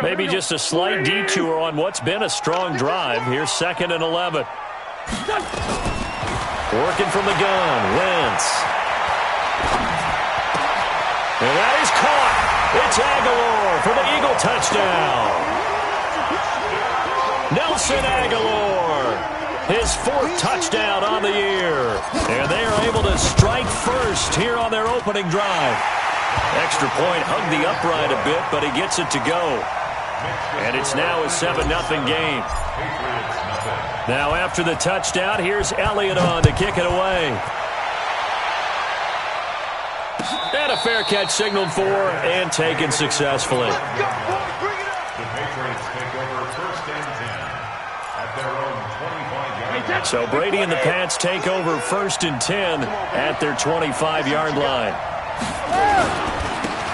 Maybe just a slight detour on what's been a strong drive. Here's 2nd and 11. Working from the gun, Wentz. And that is caught. It's Aguilar for the Eagle touchdown. Nelson Aguilar, his 4th touchdown on the year. And they are able to strike first here on their opening drive. Extra point hugged the upright a bit, but he gets it to go. And it's now a 7-0 game. Now after the touchdown, here's Elliott on to kick it away. And a fair catch signaled for and taken successfully. So Brady and the Pats take over 1st and 10 at their 25-yard line.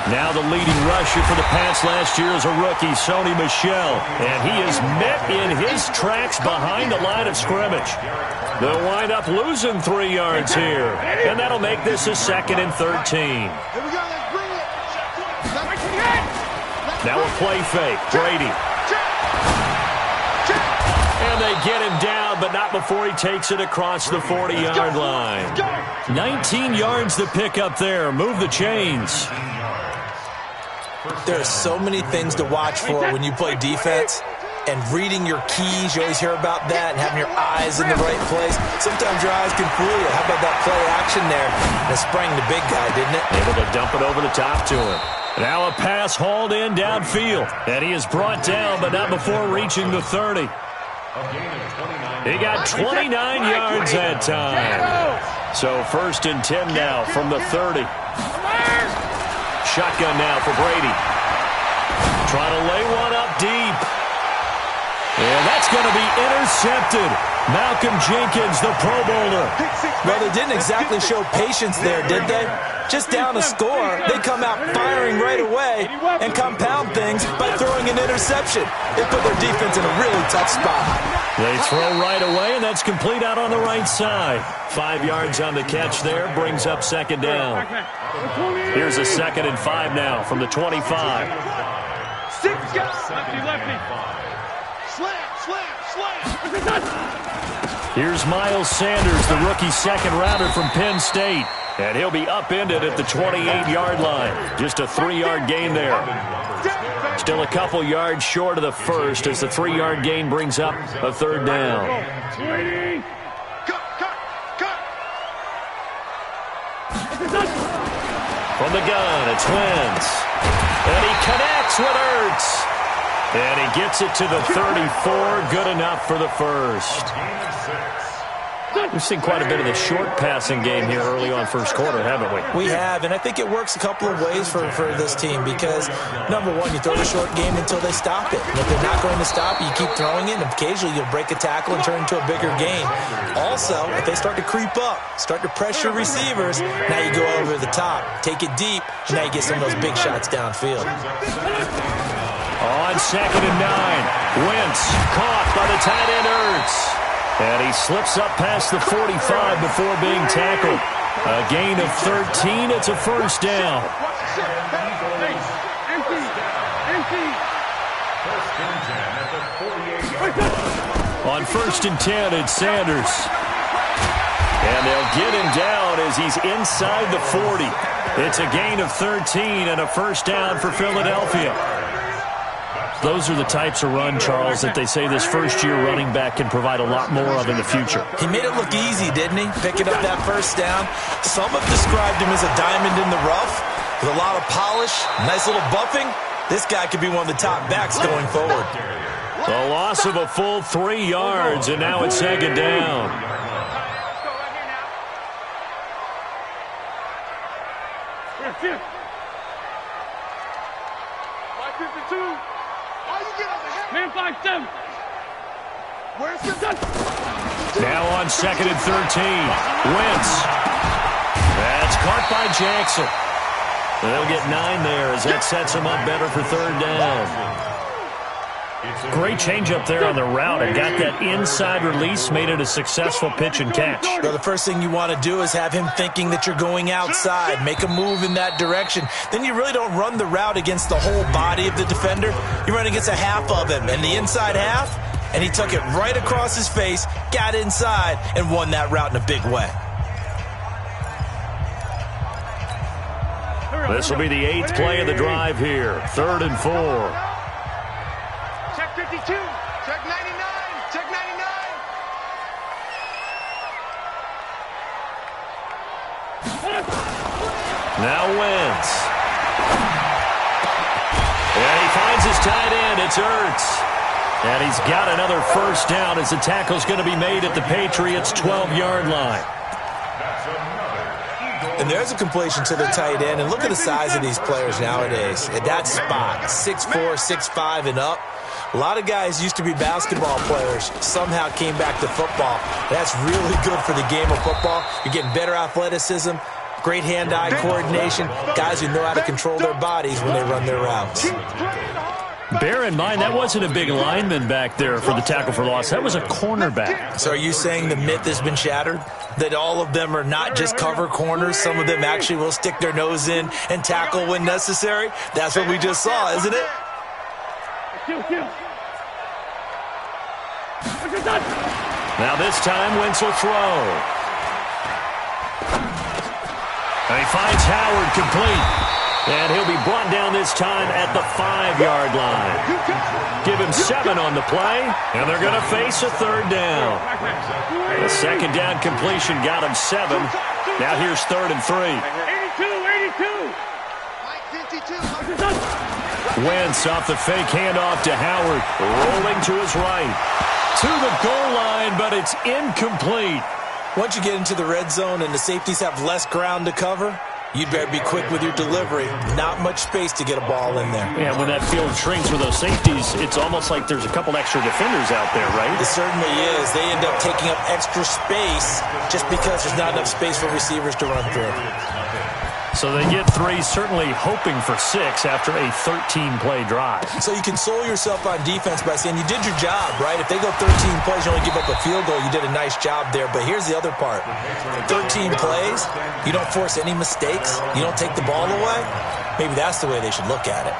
Now the leading rusher for the Pats last year is a rookie, Sony Michel. And he is met in his tracks behind the line of scrimmage. They'll wind up losing 3 yards here. And that'll make this a 2nd and 13. Now a play fake. Brady. And they get him down, but not before he takes it across the 40-yard line. 19 yards to pick up there. Move the chains. There are so many things to watch for when you play defense. And reading your keys, you always hear about that, and having your eyes in the right place. Sometimes your eyes can fool you. How about that play action there? And it sprang the big guy, didn't it? Able to dump it over the top to him. Now a pass hauled in downfield. And he is brought down, but not before reaching the 30. He got 29 yards that time. So 1st and 10 now from the 30. Shotgun now for Brady. Trying to lay one up deep. And that's going to be intercepted. Malcolm Jenkins, the Pro Bowler. Well, they didn't exactly show patience there, did they? Just down a score, they come out firing right away and compound things by throwing an interception. They put their defense in a really tough spot. They throw right away, and that's complete out on the right side. 5 yards on the catch there, brings up 2nd down. Here's a 2nd and 5 now from the 25. Lefty. Here's Miles Sanders, the rookie 2nd rounder from Penn State. And he'll be upended at the 28-yard line. Just a 3-yard gain there. Still a couple yards short of the first as the 3-yard gain brings up a 3rd down. From the gun, it's Wentz. And he connects with Ertz. And he gets it to the 34. Good enough for the first. We've seen quite a bit of the short passing game here early on first quarter, haven't we? We have, and I think it works a couple of ways for this team because, number one, you throw the short game until they stop it. And if they're not going to stop it, you keep throwing it, and occasionally you'll break a tackle and turn into a bigger gain. Also, if they start to creep up, start to pressure receivers, now you go over the top, take it deep, and now you get some of those big shots downfield. On 2nd and 9, Wentz caught by the tight end Ertz. And he slips up past the 45 before being tackled. A gain of 13. It's a 1st down. On 1st and 10, it's Sanders. And they'll get him down as he's inside the 40. It's a gain of 13 and a 1st down for Philadelphia. Those are the types of run, Charles, that they say this first-year running back can provide a lot more of in the future. He made it look easy, didn't he? Picking up that 1st down. Some have described him as a diamond in the rough with a lot of polish, nice little buffing. This guy could be one of the top backs going forward. A loss of a full 3 yards, and now it's 2nd down. Now on 2nd and 13. Wentz. That's caught by Jackson. They'll get 9 there as that sets him up better for 3rd down. Great change up there on the route and got that inside release, made it a successful pitch and catch. Well, the first thing you want to do is have him thinking that you're going outside, make a move in that direction. Then you really don't run the route against the whole body of the defender. You run against a half of him, and the inside half, and he took it right across his face, got inside, and won that route in a big way. This will be the 8th play of the drive here. 3rd and 4. Check 52. Check 99. Check 99. Now Wentz. And he finds his tight end. It's Ertz. And he's got another first down as the tackle's going to be made at the Patriots' 12-yard line. And there's a completion to the tight end. And look at the size of these players nowadays. At that spot, 6'4", 6'5", and up. A lot of guys used to be basketball players, somehow came back to football. That's really good for the game of football. You're getting better athleticism, great hand-eye coordination, guys who know how to control their bodies when they run their routes. Bear in mind, that wasn't a big lineman back there for the tackle for loss. That was a cornerback. So are you saying the myth has been shattered? That all of them are not just cover corners? Some of them actually will stick their nose in and tackle when necessary? That's what we just saw, isn't it? Now this time, Wentz will throw. And he finds Howard complete. And he'll be brought down this time at the 5-yard line. Give him 7 on the play, and they're going to face a 3rd down. The 2nd down completion got him 7. Now here's 3rd and 3. 82. Wentz off the fake handoff to Howard, rolling to his right. To the goal line, but it's incomplete. Once you get into the red zone and the safeties have less ground to cover, you'd better be quick with your delivery. Not much space to get a ball in there. Yeah, when that field shrinks with those safeties, it's almost like there's a couple extra defenders out there, right? It certainly is. They end up taking up extra space just because there's not enough space for receivers to run through. So they get 3, certainly hoping for 6 after a 13-play drive. So you console yourself on defense by saying you did your job, right? If they go 13 plays, you only give up a field goal, you did a nice job there. But here's the other part. 13 plays, you don't force any mistakes, you don't take the ball away. Maybe that's the way they should look at it.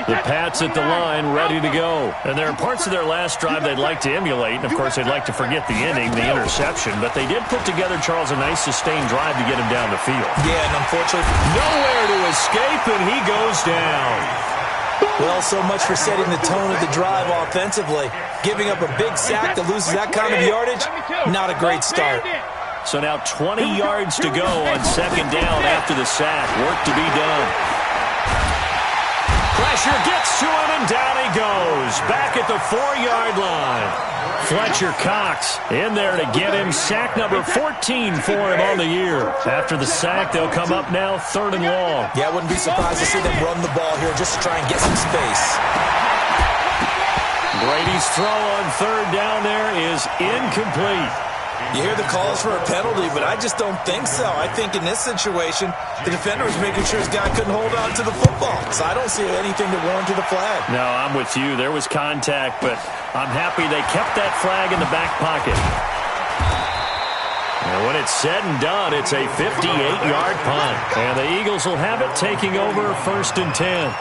The Pats at the line, ready to go. And there are parts of their last drive they'd like to emulate. And, of course, they'd like to forget the inning, the interception. But they did put together, Charles, a nice sustained drive to get him down the field. Yeah, and unfortunately, nowhere to escape, and he goes down. Well, so much for setting the tone of the drive offensively. Giving up a big sack that loses that kind of yardage, not a great start. So now 20 yards to go on 2nd down after the sack. Work to be done. Pressure gets to him, and down he goes. Back at the 4-yard line. Fletcher Cox in there to get him. Sack number 14 for him on the year. After the sack, they'll come up now 3rd and long. Yeah, I wouldn't be surprised to see them run the ball here just to try and get some space. Brady's throw on 3rd down there is incomplete. You hear the calls for a penalty, but I just don't think so. I think in this situation, the defender was making sure his guy couldn't hold on to the football. So I don't see anything to warrant to the flag. No, I'm with you. There was contact, but I'm happy they kept that flag in the back pocket. And when it's said and done, it's a 58-yard punt. And the Eagles will have it taking over 1st and 10.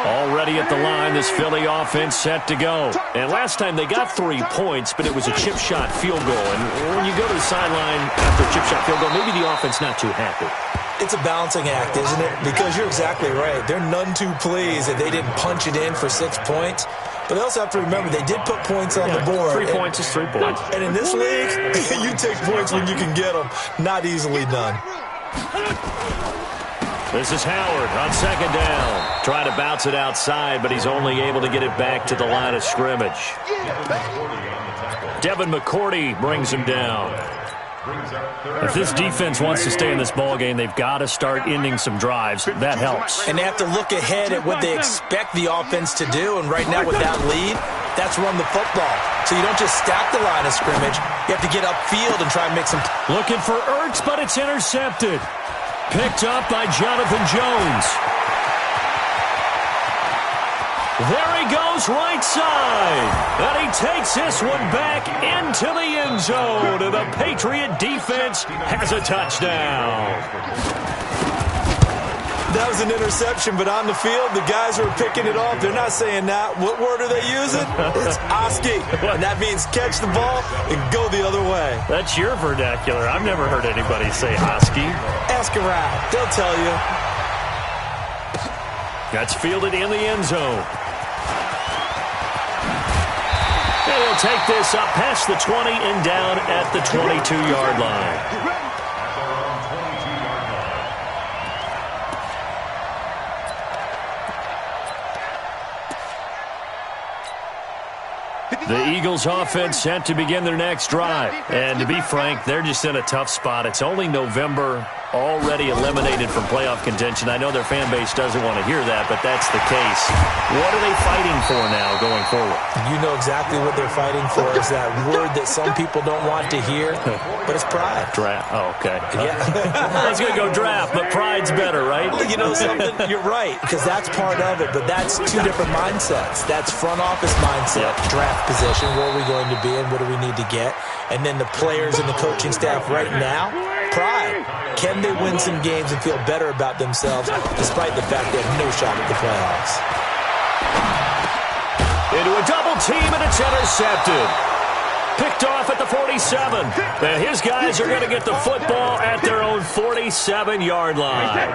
Already at the line, this Philly offense set to go. And last time they got 3 points, but it was a chip shot field goal. And when you go to the sideline after a chip shot field goal, maybe the offense not too happy. It's a balancing act, isn't it? Because you're exactly right. They're none too pleased that they didn't punch it in for 6 points. But they also have to remember they did put points on the board. 3 points is 3 points. And in this league, you take points when you can get them. Not easily done. This is Howard on 2nd down. Trying to bounce it outside, but he's only able to get it back to the line of scrimmage. Devin McCourty brings him down. If this defense wants to stay in this ballgame, they've got to start ending some drives. That helps. And they have to look ahead at what they expect the offense to do. And right now with that lead, that's run the football. So you don't just stack the line of scrimmage. You have to get upfield and try and make some... Looking for Ertz, but it's intercepted. Picked up by Jonathan Jones. There he goes right side. And he takes this one back into the end zone. And the Patriot defense has a touchdown. That was an interception, but on the field, the guys who are picking it off, they're not saying that. What word are they using? It's Oski. And that means catch the ball and go the other way. That's your vernacular. I've never heard anybody say Oski. Ask around. They'll tell you. That's fielded in the end zone. And he'll take this up past the 20 and down at the 22-yard line. The Eagles offense set to begin their next drive. And to be frank, they're just in a tough spot. It's only November, already eliminated from playoff contention. I know their fan base doesn't want to hear that, but that's the case. What are they fighting for now going forward? You know exactly what they're fighting for. Is that word that some people don't want to hear, but it's pride. Draft. Oh, okay. Yeah. I was going to go draft, but pride's better, right? You know something? You're right, because that's part of it, but that's two different mindsets. That's front office mindset, draft position, where are we going to be and what do we need to get? And then the players and the coaching staff right now, pride. Can they win some games and feel better about themselves despite the fact they have no shot at the playoffs? Into a double team, and it's intercepted. Picked off at the 47. And his guys are going to get the football at their own 47-yard line.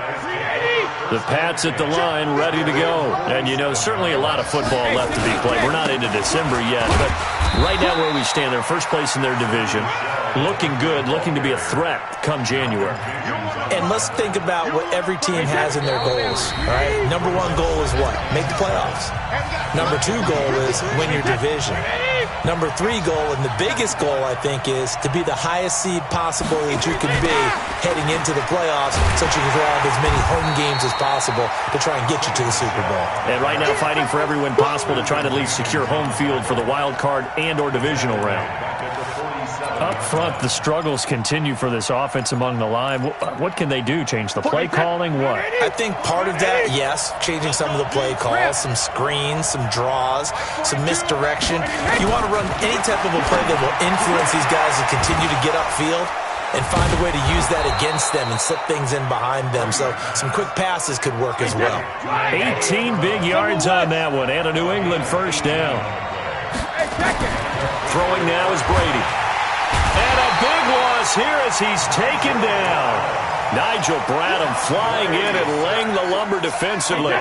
The Pats at the line ready to go. And, you know, certainly a lot of football left to be played. We're not into December yet, but right now where we stand, they're first place in their division. Looking good, looking to be a threat come January. And let's think about what every team has in their goals, all right? Number one goal is what? Make the playoffs. Number two goal is win your division. Number three goal, and the biggest goal, I think, is to be the highest seed possible that you can be heading into the playoffs so that you can have as many home games as possible to try and get you to the Super Bowl. And right now fighting for every win possible to try to at least secure home field for the wild card and or divisional round. Up front, the struggles continue for this offense among the line. What can they do? Change the play calling? What? I think part of that, yes, changing some of the play calls, some screens, some draws, some misdirection. You want to run any type of a play that will influence these guys to continue to get upfield and find a way to use that against them and slip things in behind them. So some quick passes could work as well. 18 big yards on that one, and a New England first down. Throwing now is Brady. And a big loss here as he's taken down. Nigel Bradham flying in and laying the lumber defensively.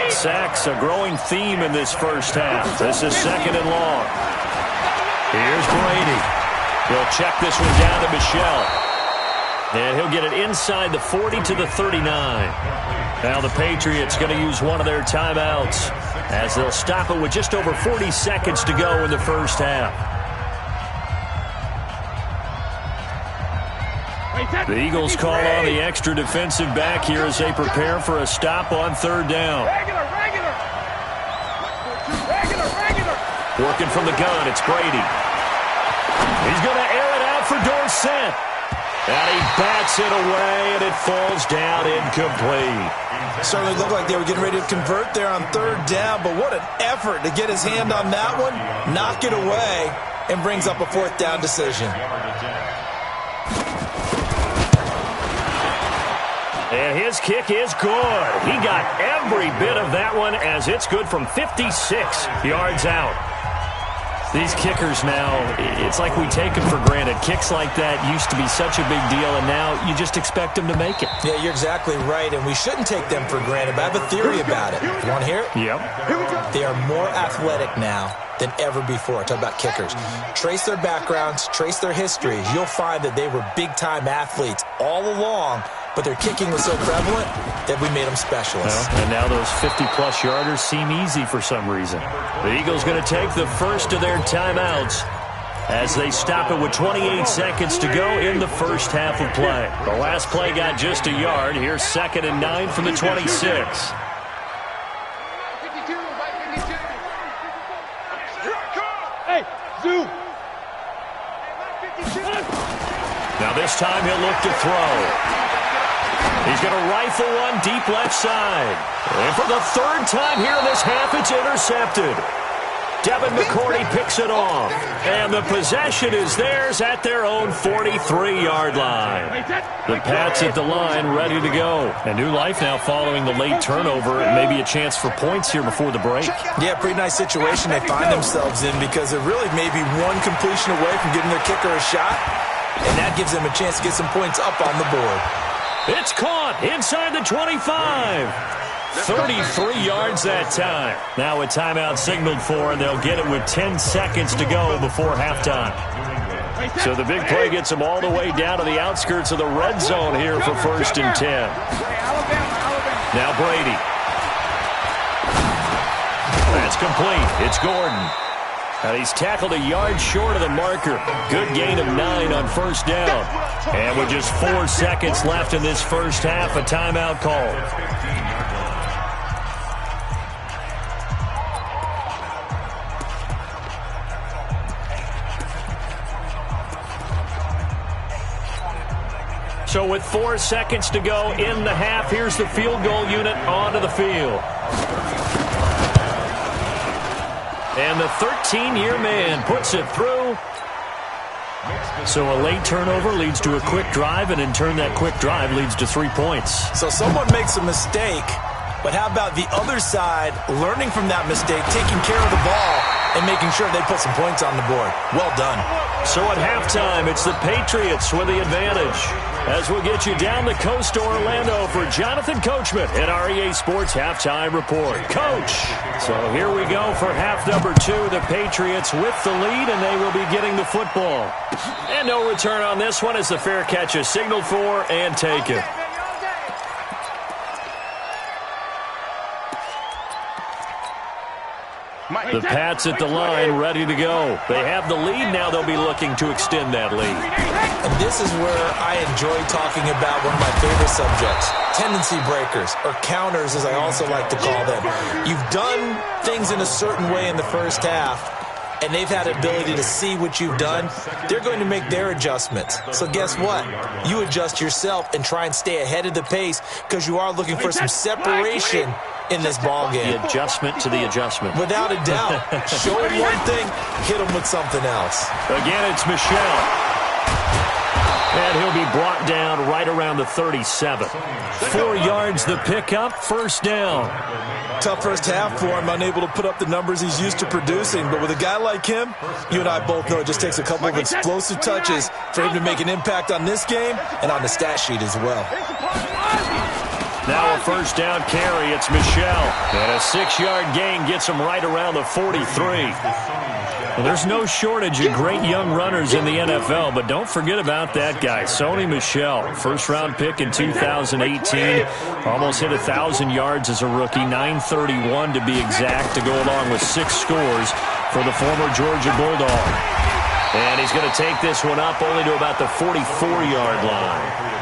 Sacks a growing theme in this first half. This is second and long. Here's Brady. He'll check this one down to Michelle. And he'll get it inside the 40 to the 39. Now the Patriots going to use one of their timeouts as they'll stop it with just over 40 seconds to go in the first half. The Eagles call on the extra defensive back here as they prepare for a stop on third down. Working from the gun, it's Brady. He's going to air it out for Dorsett. And he bats it away, and it falls down incomplete. Certainly looked like they were getting ready to convert there on third down, but what an effort to get his hand on that one, knock it away, and brings up a fourth down decision. And his kick is good. He got every bit of that one as it's good from 56 yards out. These kickers now, it's like we take them for granted. Kicks like that used to be such a big deal, and now you just expect them to make it. Yeah, you're exactly right, and we shouldn't take them for granted, but I have a theory about it. You want to hear it? Yep. They are more athletic now than ever before. Talk about kickers. Trace their backgrounds, trace their histories. You'll find that they were big-time athletes all along, but their kicking was so prevalent that we made them specialists. Well, and now those 50-plus yarders seem easy for some reason. The Eagles going to take the first of their timeouts as they stop it with 28 seconds to go in the first half of play. The last play got just a yard. Here's 2nd and 9 from the 26. Hey, Zoo! Now this time he'll look to throw. He's going to rifle one deep left side. And for the third time here in this half, it's intercepted. Devin McCourty picks it off. And the possession is theirs at their own 43-yard line. The Pats at the line, ready to go. A new life now following the late turnover, and maybe a chance for points here before the break. Yeah, pretty nice situation they find themselves in, because they're really maybe one completion away from giving their kicker a shot, and that gives them a chance to get some points up on the board. It's caught inside the 25. 33 yards that time. Now a timeout signaled for, and they'll get it with 10 seconds to go before halftime. So the big play gets them all the way down to the outskirts of the red zone here for 1st and 10. Now Brady. That's complete. It's Gordon. And he's tackled a yard short of the marker. Good gain of 9 on 1st down. And with just 4 seconds left in this first half, a timeout called. So with 4 seconds to go in the half, here's the field goal unit onto the field. And the 13-year man puts it through. So a late turnover leads to a quick drive, and in turn that quick drive leads to 3 points. So someone makes a mistake, but how about the other side learning from that mistake, taking care of the ball, and making sure they put some points on the board? Well done. So at halftime, it's the Patriots with the advantage. As we'll get you down the coast to Orlando for Jonathan Coachman at our EA Sports Halftime Report. Coach! So here we go for half number 2. The Patriots with the lead, and they will be getting the football. And no return on this one as the fair catch is signaled for and taken. The Pats at the line, ready to go. They have the lead. Now they'll be looking to extend that lead. And this is where I enjoy talking about one of my favorite subjects, tendency breakers, or counters, as I also like to call them. You've done things in a certain way in the first half, and they've had the ability to see what you've done. They're going to make their adjustments. So guess what? You adjust yourself and try and stay ahead of the pace, because you are looking for some separation in this ball game. The adjustment to the adjustment. Without a doubt. Show him one thing, hit him with something else. Again, it's Michel. And he'll be brought down right around the 37. 4 yards the pickup, 1st down. Tough first half for him, unable to put up the numbers he's used to producing. But with a guy like him, you and I both know it just takes a couple of explosive touches for him to make an impact on this game and on the stat sheet as well. Now a 1st down carry. It's Michel. And a 6-yard gain gets him right around the 43. Well, there's no shortage of great young runners in the NFL, but don't forget about that guy, Sony Michel. 1st-round pick in 2018. Almost hit 1,000 yards as a rookie. 931 to be exact, to go along with 6 scores for the former Georgia Bulldog. And he's going to take this one up only to about the 44-yard line.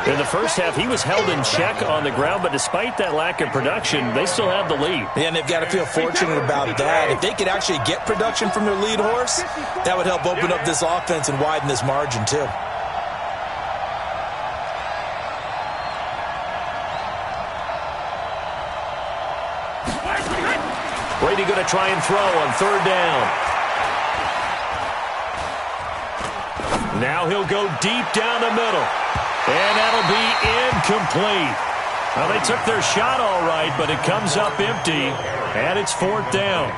In the first half, he was held in check on the ground, but despite that lack of production, they still have the lead. Yeah, and they've got to feel fortunate about that. If they could actually get production from their lead horse, that would help open up this offense and widen this margin, too. Brady going to try and throw on 3rd down. Now he'll go deep down the middle. And that'll be incomplete. Well, they took their shot all right, but it comes up empty, and it's 4th down.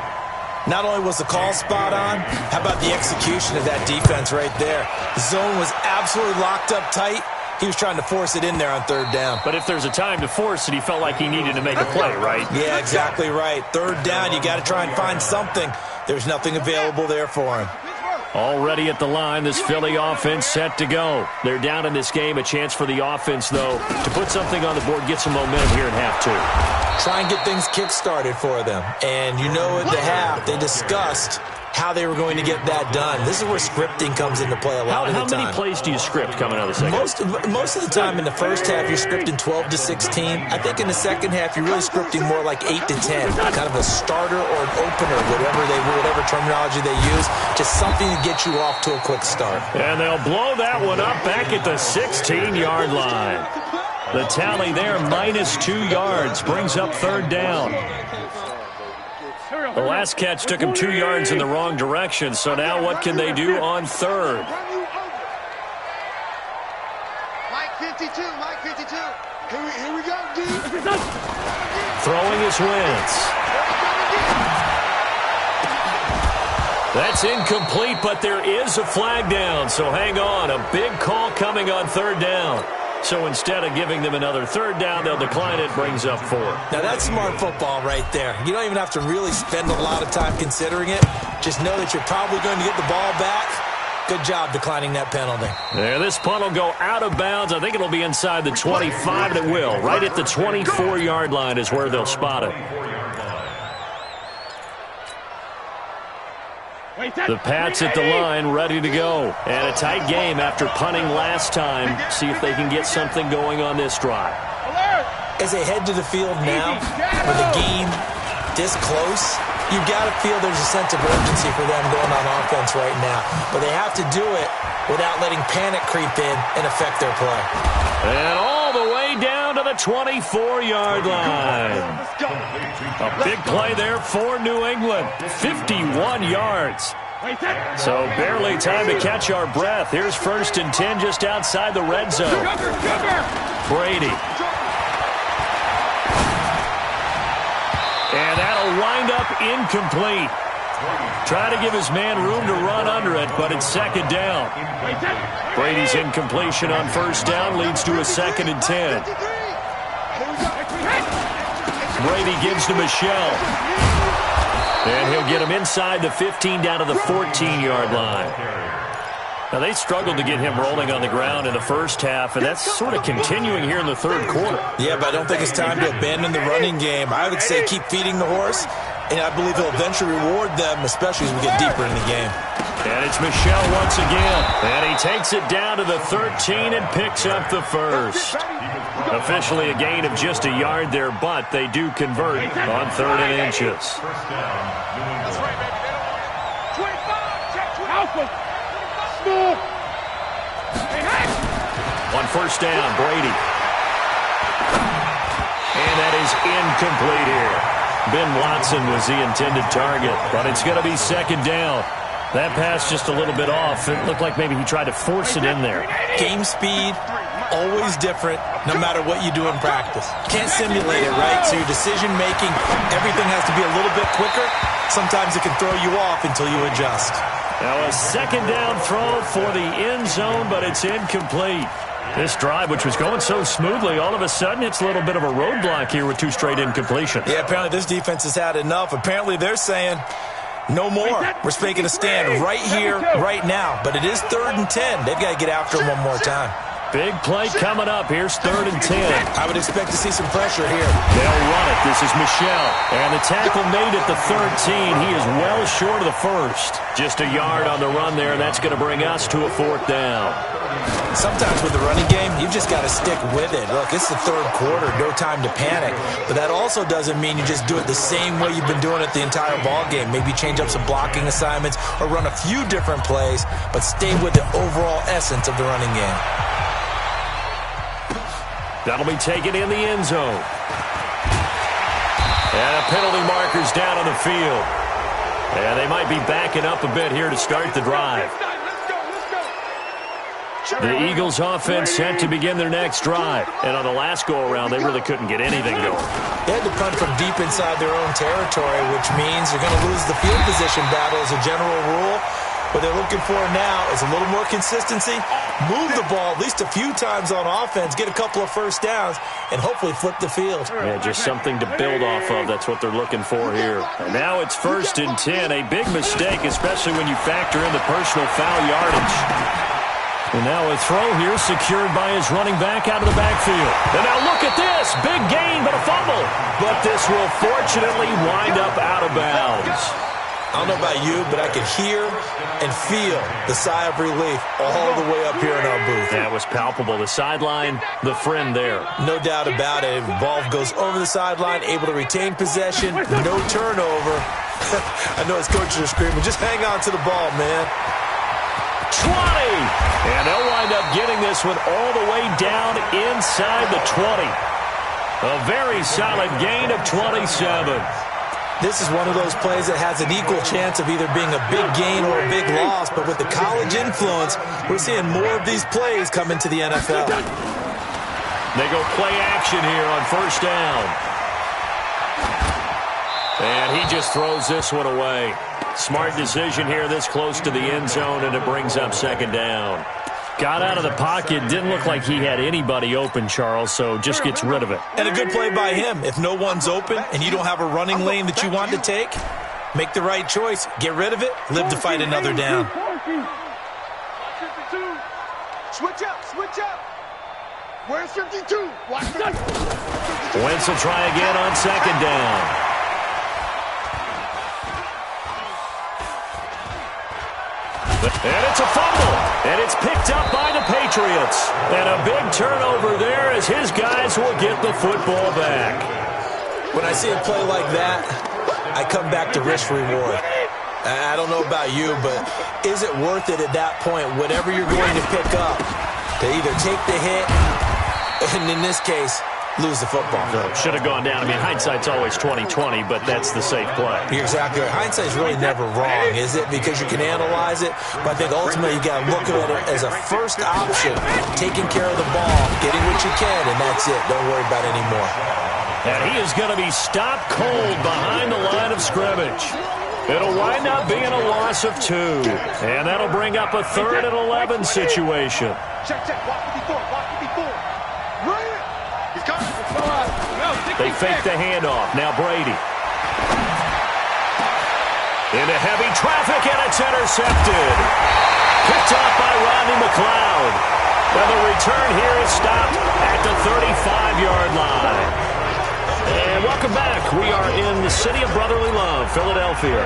Not only was the call spot on, how about the execution of that defense right there? The zone was absolutely locked up tight. He was trying to force it in there on 3rd down. But if there's a time to force it, he felt like he needed to make a play, right? Yeah, exactly right. 3rd down, you got to try and find something. There's nothing available there for him. Already at the line, this Philly offense set to go. They're down in this game. A chance for the offense, though, to put something on the board, get some momentum here in half 2. Try and get things kick-started for them. And you know at the half, they discussed how they were going to get that done. This is where scripting comes into play a lot of the time. How many plays do you script coming out of the second? Most of the time in the first half, you're scripting 12 to 16. I think in the second half, you're really scripting more like 8 to 10. Kind of a starter or an opener, whatever terminology they use. Just something to get you off to a quick start. And they'll blow that one up back at the 16-yard line. The tally there, -2 yards, brings up third down. The last catch took him 2 yards in the wrong direction, so now what can they do on third? Mike 52, Mike 52. Here we go, dude. Throwing is Wentz. That's incomplete, but there is a flag down, so hang on. A big call coming on third down. So instead of giving them another third down, they'll decline it, brings up 4. Now, that's smart football right there. You don't even have to really spend a lot of time considering it. Just know that you're probably going to get the ball back. Good job declining that penalty. There, this punt will go out of bounds. I think it'll be inside the 25, and it will. Right at the 24-yard line is where they'll spot it. The Pats at the line, ready to go. And a tight game after punting last time. See if they can get something going on this drive. As they head to the field now, with the game this close, you've got to feel there's a sense of urgency for them going on offense right now. But they have to do it without letting panic creep in and affect their play. And all the way down to the 24-yard line. A big play there for New England. 51 yards. So barely time to catch our breath. Here's 1st and 10 just outside the red zone. Brady. And that'll wind up incomplete. Try to give his man room to run under it, but it's 2nd down. Brady's incompletion on 1st down leads to a 2nd and 10. Brady gives to Michelle. And he'll get him inside the 15 down to the 14-yard line. Now, they struggled to get him rolling on the ground in the first half, and that's sort of continuing here in the third quarter. Yeah, but I don't think it's time to abandon the running game. I would say keep feeding the horse, and I believe he'll eventually reward them, especially as we get deeper in the game. And it's Michelle once again. And he takes it down to the 13 and picks up the first. Officially a gain of just a yard there, but they do convert on 3rd and inches. That's right, baby. 25, check 20. Alpha. On 1st down, Brady. And that is incomplete here. Ben Watson was the intended target, but it's going to be 2nd down. That pass just a little bit off. It looked like maybe he tried to force it in there. Game speed, always different, no matter what you do in practice. Can't simulate it, right? So your decision-making, everything has to be a little bit quicker. Sometimes it can throw you off until you adjust. Now a 2nd down throw for the end zone, but it's incomplete. This drive, which was going so smoothly, all of a sudden it's a little bit of a roadblock here with 2 straight incompletions. Yeah, apparently this defense has had enough. Apparently they're saying, no more. We're making a stand right here, right now. But it is 3rd and 10. They've got to get after him one more time. Big play coming up. Here's 3rd and 10. I would expect to see some pressure here. They'll run it. This is Michelle. And the tackle made at the 13. He is well short of the first. Just a yard on the run there. That's going to bring us to a 4th down. Sometimes with the running game, you've just got to stick with it. Look, it's the 3rd quarter. No time to panic. But that also doesn't mean you just do it the same way you've been doing it the entire ball game. Maybe change up some blocking assignments or run a few different plays, but stay with the overall essence of the running game. That'll be taken in the end zone. And a penalty marker's down on the field. And they might be backing up a bit here to start the drive. The Eagles offense set to begin their next drive. And on the last go-around, they really couldn't get anything going. They had to punt from deep inside their own territory, which means they're going to lose the field position battle as a general rule. What they're looking for now is a little more consistency, move the ball at least a few times on offense, get a couple of first downs, and hopefully flip the field. Yeah, just something to build off of. That's what they're looking for here. And now it's 1st and 10. A big mistake, especially when you factor in the personal foul yardage. And now a throw here secured by his running back out of the backfield. And now look at this. Big gain, but a fumble. But this will fortunately wind up out of bounds. I don't know about you, but I could hear and feel the sigh of relief all the way up here in our booth. That was palpable. The sideline, the friend there. No doubt about it. Ball goes over the sideline, able to retain possession, no turnover. I know his coaches are screaming, just hang on to the ball, man. And they'll wind up getting this one all the way down inside the 20. A very solid gain of 27. This is one of those plays that has an equal chance of either being a big gain or a big loss, but with the college influence, we're seeing more of these plays come into the NFL. They go play action here on first down. And he just throws this one away. Smart decision here this close to the end zone, and it brings up second down. Got out of the pocket. Didn't look like he had anybody open, Charles, so just gets rid of it. And a good play by him. If no one's open and you don't have a running lane that you want to take, make the right choice. Get rid of it. Live to fight another down. Switch up, switch up. Where's 52? Watch 52. Wentz will try again on second down. And it's a fumble, and it's picked up by the Patriots. And a big turnover there as his guys will get the football back. When I see a play like that, I come back to risk-reward. I don't know about you, but is it worth it at that point, whatever you're going to pick up, to either take the hit, and in this case, lose the football? Should have gone down. I mean, hindsight's always 20/20, but that's the safe play. You're exactly right. Hindsight's really never wrong, is it? Because you can analyze it, but I think ultimately you got to look at it as a first option, taking care of the ball, getting what you can, and that's it. Don't worry about it anymore. And he is going to be stopped cold behind the line of scrimmage. It'll wind up being a loss of 2, and that'll bring up a 3rd and 11 situation. Check, check. Walk 54, walk 54. Right. He's coming. They fake the handoff. Now Brady. Into heavy traffic, and it's intercepted. Picked off by Rodney McLeod. And the return here is stopped at the 35-yard line. And welcome back. We are in the city of brotherly love, Philadelphia.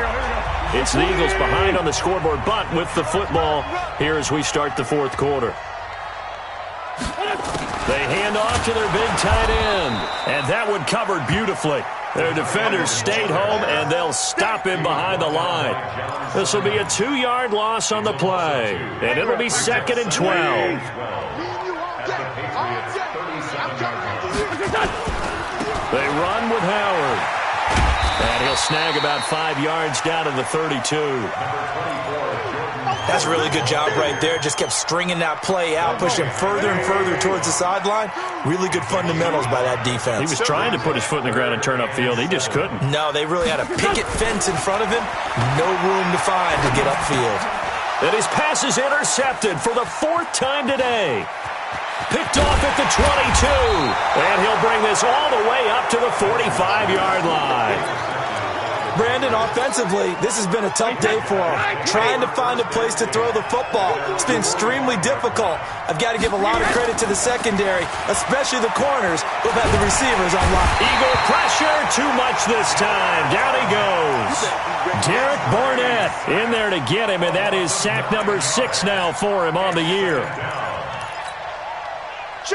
It's the Eagles behind on the scoreboard, but with the football here as we start the fourth quarter. They hand off to their big tight end, and that one covered beautifully. Their defenders stayed home, and they'll stop him behind the line. This will be a 2-yard loss on the play, and it'll be 2nd and 12. They run with Howard, and he'll snag about 5 yards down to the 32. That's a really good job right there. Just kept stringing that play out, pushing further and further towards the sideline. Really good fundamentals by that defense. He was trying to put his foot in the ground and turn upfield. He just couldn't. No, they really had a picket fence in front of him. No room to find to get upfield. And his pass is intercepted for the 4th time today. Picked off at the 22. And he'll bring this all the way up to the 45-yard line. Brandon, offensively, this has been a tough day for him. Trying to find a place to throw the football. It's been extremely difficult. I've got to give a lot of credit to the secondary, especially the corners, who've had the receivers on lock. Eagle pressure, too much this time. Down he goes. Derek Barnett in there to get him, and that is sack number 6 now for him on the year.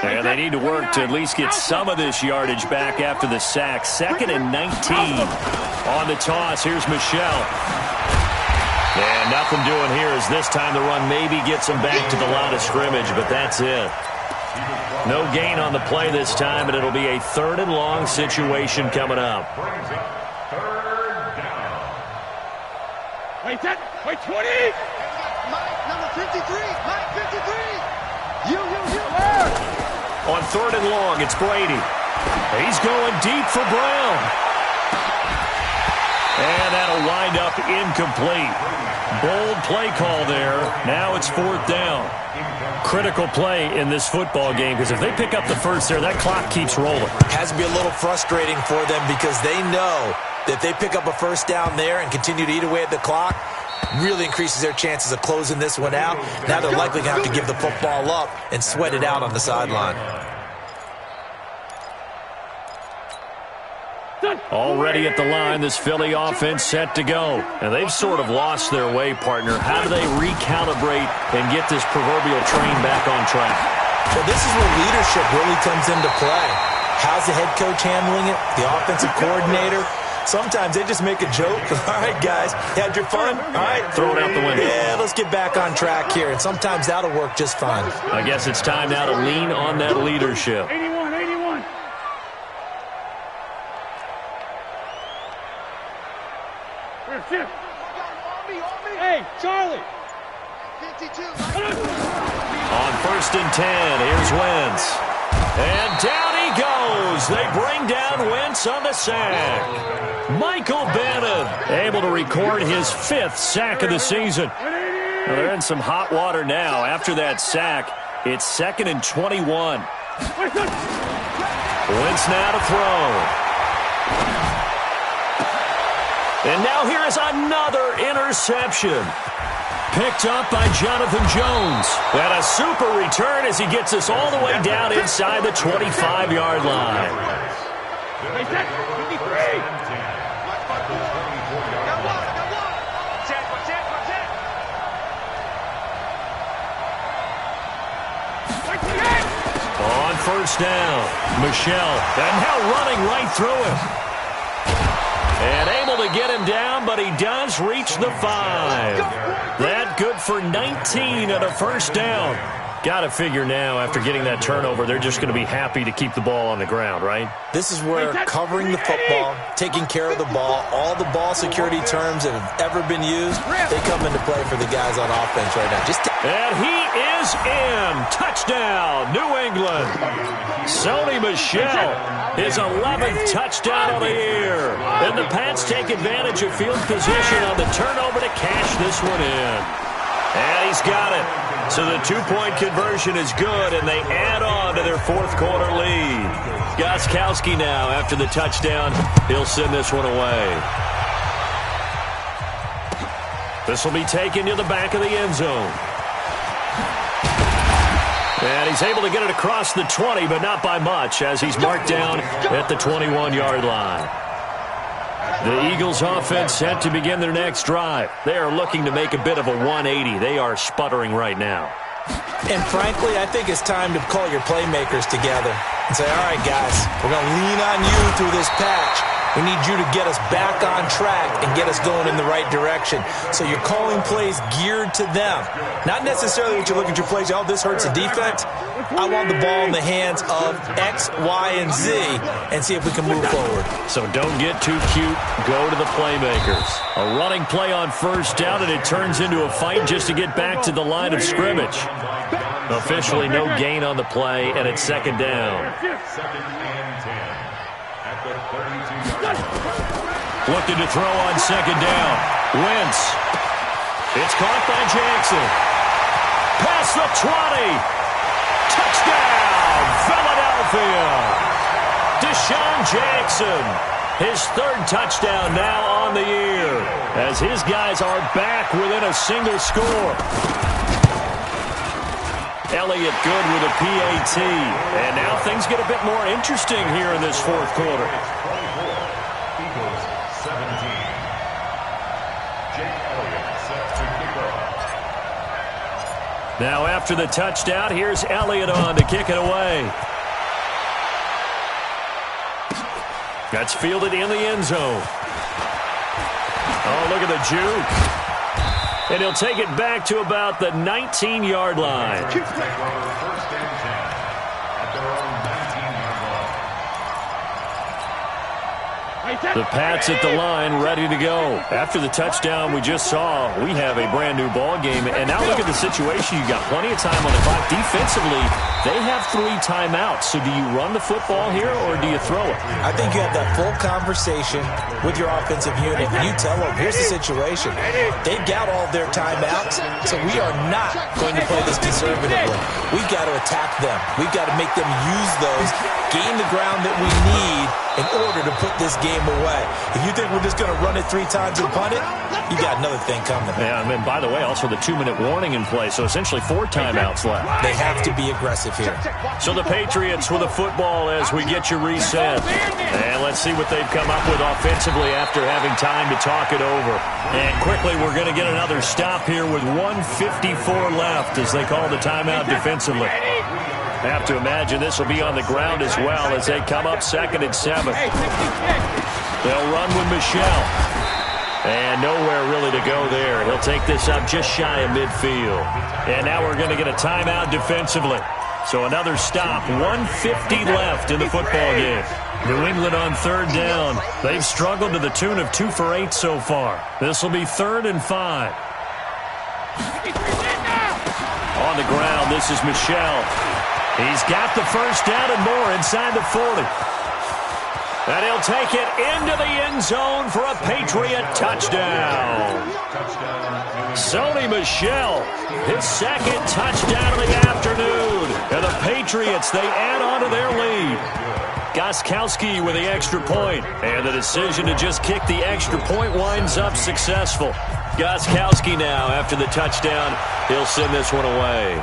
And they need to work to at least get some of this yardage back after the sack. 2nd and 19 on the toss. Here's Michelle. And nothing doing here as this time the run maybe gets them back to the line of scrimmage, but that's it. No gain on the play this time, and it'll be a 3rd and long situation coming up. Wait, 10. Wait, 20. Mike, number 53. Mike, 53. You. On 3rd and long, it's Brady. He's going deep for Brown. And that'll wind up incomplete. Bold play call there. Now it's 4th down. Critical play in this football game, because if they pick up the first there, that clock keeps rolling. Has to be a little frustrating for them because they know that they pick up a first down there and continue to eat away at the clock, really increases their chances of closing this one out. Now they're likely going to have to give the football up and sweat it out on the sideline. Already at the line, this Philly offense set to go. And they've sort of lost their way, partner. How do they recalibrate and get this proverbial train back on track? Well, this is where leadership really comes into play. How's the head coach handling it? The offensive coordinator? Sometimes they just make a joke. All right, guys, had your fun? All right. Throw it out the window. Yeah, let's get back on track here. And sometimes that'll work just fine. I guess it's time now to lean on that leadership. 81, 81. Hey, Charlie. 52. On 1st and 10, here's Wentz. And down he goes. They bring down Wentz on the sack. Michael Bannon able to record his 5th sack of the season. Well, they're in some hot water now. After that sack, it's 2nd and 21. Wentz now to throw. And now here is another interception. Picked up by Jonathan Jones. And a super return as he gets us all the way down inside the 25-yard line. On 1st down, Michelle. And now running right through him. And able to get him down, but he does reach the 5. That good for 19 and a 1st down. Got to figure now, after getting that turnover, they're just going to be happy to keep the ball on the ground, right? This is where covering the football, taking care of the ball, all the ball security terms that have ever been used, they come into play for the guys on offense right now. And he is in. Touchdown, New England. Sony Michel, his 11th touchdown of the year. And the Pats take advantage of field position on the turnover to cash this one in. And he's got it. So the 2-point conversion is good, and they add on to their 4th quarter lead. Gostkowski now, after the touchdown, he'll send this one away. This will be taken to the back of the end zone. And he's able to get it across the 20, but not by much, as he's marked down at the 21-yard line. The Eagles offense set to begin their next drive. They are looking to make a bit of a 180. They are sputtering right now. And frankly, I think it's time to call your playmakers together and say, all right, guys, we're going to lean on you through this patch. We need you to get us back on track and get us going in the right direction. So you're calling plays geared to them. Not necessarily what you're looking to plays, oh, this hurts the defense. I want the ball in the hands of X, Y, and Z and see if we can move forward. So don't get too cute. Go to the playmakers. A running play on 1st down, and it turns into a fight just to get back to the line of scrimmage. Officially no gain on the play, and it's 2nd down. Looking to throw on 2nd down. Wentz. It's caught by Jackson. Past the 20. Touchdown, Philadelphia. Deshaun Jackson. His 3rd touchdown now on the year, as his guys are back within a single score. Elliott good with a PAT. And now things get a bit more interesting here in this 4th quarter. Now after the touchdown, here's Elliott on to kick it away. That's fielded in the end zone. Oh, look at the juke. And he'll take it back to about the 19-yard line. The Pats at the line, ready to go. After the touchdown we just saw, we have a brand-new ball game. And now look at the situation. You've got plenty of time on the clock. Defensively, they have 3 timeouts. So do you run the football here, or do you throw it? I think you have that full conversation with your offensive unit. And you tell them, here's the situation. They've got all their timeouts, so we are not going to play this conservatively. We've got to attack them. We've got to make them use those, gain the ground that we need in order to put this game away. If you think we're just going to run it 3 times and punt it, you got another thing coming. Yeah, and by the way, also the 2-minute warning in play, so essentially 4 timeouts left. They have to be aggressive here. So the Patriots with the football as we get you reset. And let's see what they've come up with offensively after having time to talk it over. And quickly, we're going to get another stop here with 1:54 left as they call the timeout defensively. I have to imagine this will be on the ground as well as they come up 2nd and 7. They'll run with Michel. And nowhere really to go there. He'll take this up just shy of midfield. And now we're going to get a timeout defensively. So another stop, 1:50 left in the football game. New England on third down. They've struggled to the tune of 2 for 8 so far. This will be 3rd and 5. On the ground, this is Michel. He's got the first down and more inside the 40. And he'll take it into the end zone for a Patriot touchdown. Sony Michel, his 2nd touchdown of the afternoon. And the Patriots, they add on to their lead. Gostkowski with the extra point. And the decision to just kick the extra point winds up successful. Gostkowski now, after the touchdown, he'll send this one away.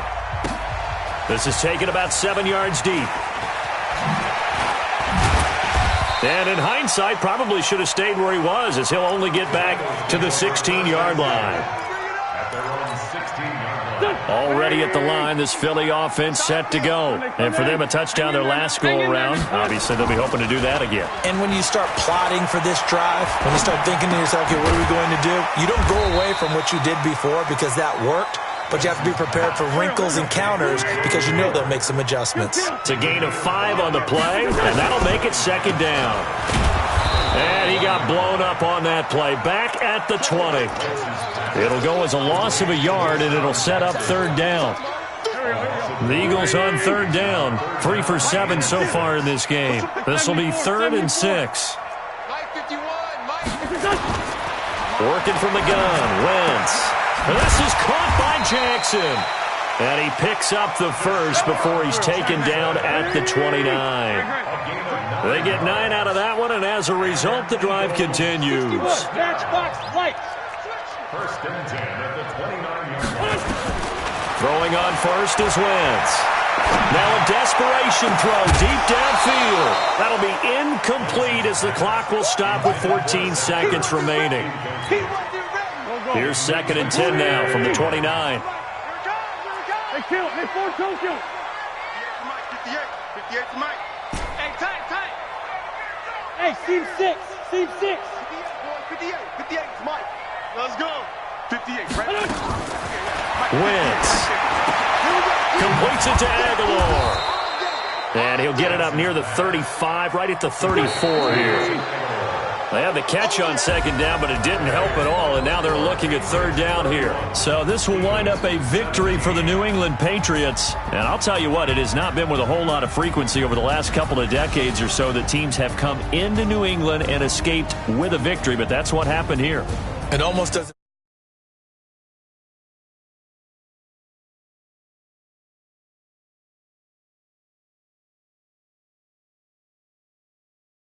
This is taken about 7 yards deep. And in hindsight, probably should have stayed where he was, as he'll only get back to the 16-yard line. Already at the line, this Philly offense set to go. And for them, a touchdown their last go-around. Obviously, they'll be hoping to do that again. And when you start plotting for this drive, when you start thinking to yourself, okay, what are we going to do? You don't go away from what you did before because that worked. But you have to be prepared for wrinkles and counters because you know they'll make some adjustments. It's a gain of 5 on the play, and that'll make it 2nd down. And he got blown up on that play. Back at the 20. It'll go as a loss of a yard, and it'll set up 3rd down. The Eagles on 3rd down. 3 for 7 so far in this game. This will be 3rd and 6. Working from the gun, Wentz. This is caught by Jackson. And he picks up the first before he's taken down at the 29. They get 9 out of that one, and as a result, the drive continues. Throwing on first is Wentz. Now a desperation throw deep downfield. That'll be incomplete as the clock will stop with 14 seconds remaining. Here's 2nd and 10 now from the 29. Hey, kill. Hey, 4, kill. 58 for Mike. Hey, tight. Hey, seam 6. 58 for Mike. Let's go. 58, right? Wentz completes it to Aguilar. And he'll get it up near the 35, right at the 34 here. They had the catch on 2nd down, but it didn't help at all, and now they're looking at 3rd down here. So this will wind up a victory for the New England Patriots. And I'll tell you what, it has not been with a whole lot of frequency over the last couple of decades or so that teams have come into New England and escaped with a victory, but that's what happened here. It almost doesn't.